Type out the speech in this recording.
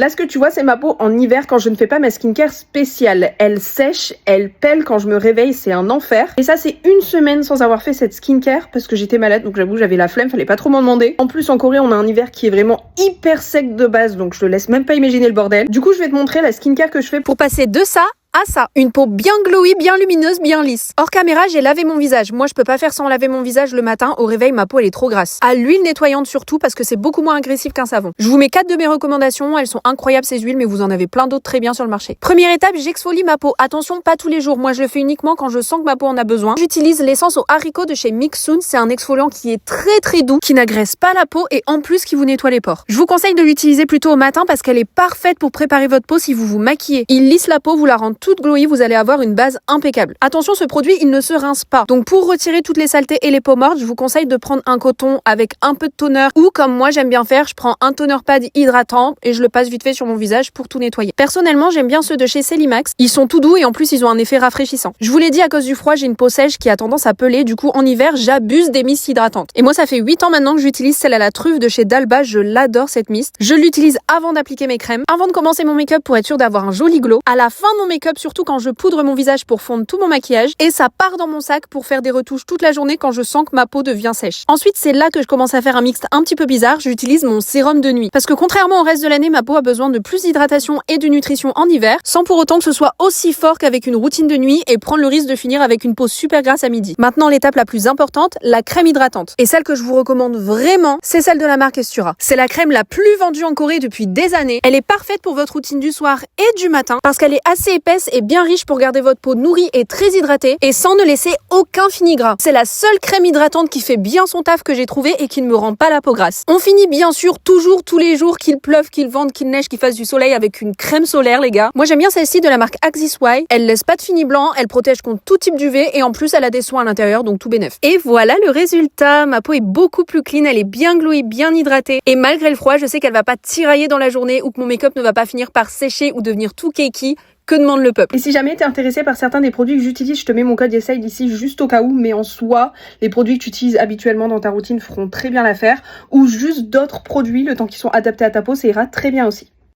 Là, ce que tu vois, c'est ma peau en hiver quand je ne fais pas ma skincare spéciale. Elle sèche, elle pèle quand je me réveille, c'est un enfer. Et ça, c'est une semaine sans avoir fait cette skincare parce que j'étais malade, donc j'avoue, j'avais la flemme, fallait pas trop m'en demander. En plus, en Corée, on a un hiver qui est vraiment hyper sec de base, donc je te laisse même pas imaginer le bordel. Du coup, je vais te montrer la skincare que je fais pour passer de ça à ça. Une peau bien glowy, bien lumineuse, bien lisse. Hors caméra, j'ai lavé mon visage. Moi, je peux pas faire sans laver mon visage le matin. Au réveil, ma peau, elle est trop grasse. À l'huile nettoyante surtout, parce que c'est beaucoup moins agressif qu'un savon. Je vous mets 4 de mes recommandations. Elles sont incroyables, ces huiles, mais vous en avez plein d'autres très bien sur le marché. Première étape, j'exfolie ma peau. Attention, pas tous les jours. Moi, je le fais uniquement quand je sens que ma peau en a besoin. J'utilise l'essence aux haricots de chez Mixsoon. C'est un exfoliant qui est très doux, qui n'agresse pas la peau et en plus qui vous nettoie les pores. Je vous conseille de l'utiliser plutôt au matin parce qu'elle est parfaite pour préparer votre peau si vous vous maquillez. Il lisse la peau, vous la rend toute glowy, vous allez avoir une base impeccable. Attention, ce produit, il ne se rince pas. Donc pour retirer toutes les saletés et les peaux mortes, je vous conseille de prendre un coton avec un peu de toner ou comme moi j'aime bien faire, je prends un toner pad hydratant et je le passe vite fait sur mon visage pour tout nettoyer. Personnellement, j'aime bien ceux de chez Celimax. Ils sont tout doux et en plus ils ont un effet rafraîchissant. Je vous l'ai dit, à cause du froid, j'ai une peau sèche qui a tendance à peler. Du coup, en hiver, j'abuse des mists hydratantes. Et moi, ça fait 8 ans maintenant que j'utilise celle à la truffe de chez Dalba. Je l'adore cette mist. Je l'utilise avant d'appliquer mes crèmes, avant de commencer mon make-up pour être sûr d'avoir un joli glow. À la fin de mon make-up, surtout quand je poudre mon visage pour fondre tout mon maquillage et ça part dans mon sac pour faire des retouches toute la journée quand je sens que ma peau devient sèche. Ensuite, c'est là que je commence à faire un mix un petit peu bizarre. J'utilise mon sérum de nuit parce que contrairement au reste de l'année, ma peau a besoin de plus d'hydratation et de nutrition en hiver sans pour autant que ce soit aussi fort qu'avec une routine de nuit et prendre le risque de finir avec une peau super grasse à midi. Maintenant, l'étape la plus importante, la crème hydratante. Et celle que je vous recommande vraiment, c'est celle de la marque Estura. C'est la crème la plus vendue en Corée depuis des années. Elle est parfaite pour votre routine du soir et du matin parce qu'elle est assez épaisse et bien riche pour garder votre peau nourrie et très hydratée et sans ne laisser aucun fini gras. C'est la seule crème hydratante qui fait bien son taf que j'ai trouvé et qui ne me rend pas la peau grasse. On finit bien sûr toujours tous les jours, qu'il pleuve, qu'il vente, qu'il neige, qu'il fasse du soleil, avec une crème solaire les gars. Moi j'aime bien celle-ci de la marque Axis Y. Elle laisse pas de fini blanc, elle protège contre tout type d'UV et en plus elle a des soins à l'intérieur donc tout bénef. Et voilà le résultat. Ma peau est beaucoup plus clean, elle est bien glowy, bien hydratée et malgré le froid je sais qu'elle va pas tirailler dans la journée ou que mon make-up ne va pas finir par sécher ou devenir tout cakey. Que demande le peuple. Et si jamais t'es intéressé par certains des produits que j'utilise, je te mets mon code Essaye ici juste au cas où, mais en soi, les produits que tu utilises habituellement dans ta routine feront très bien l'affaire, ou juste d'autres produits, le temps qu'ils sont adaptés à ta peau, ça ira très bien aussi.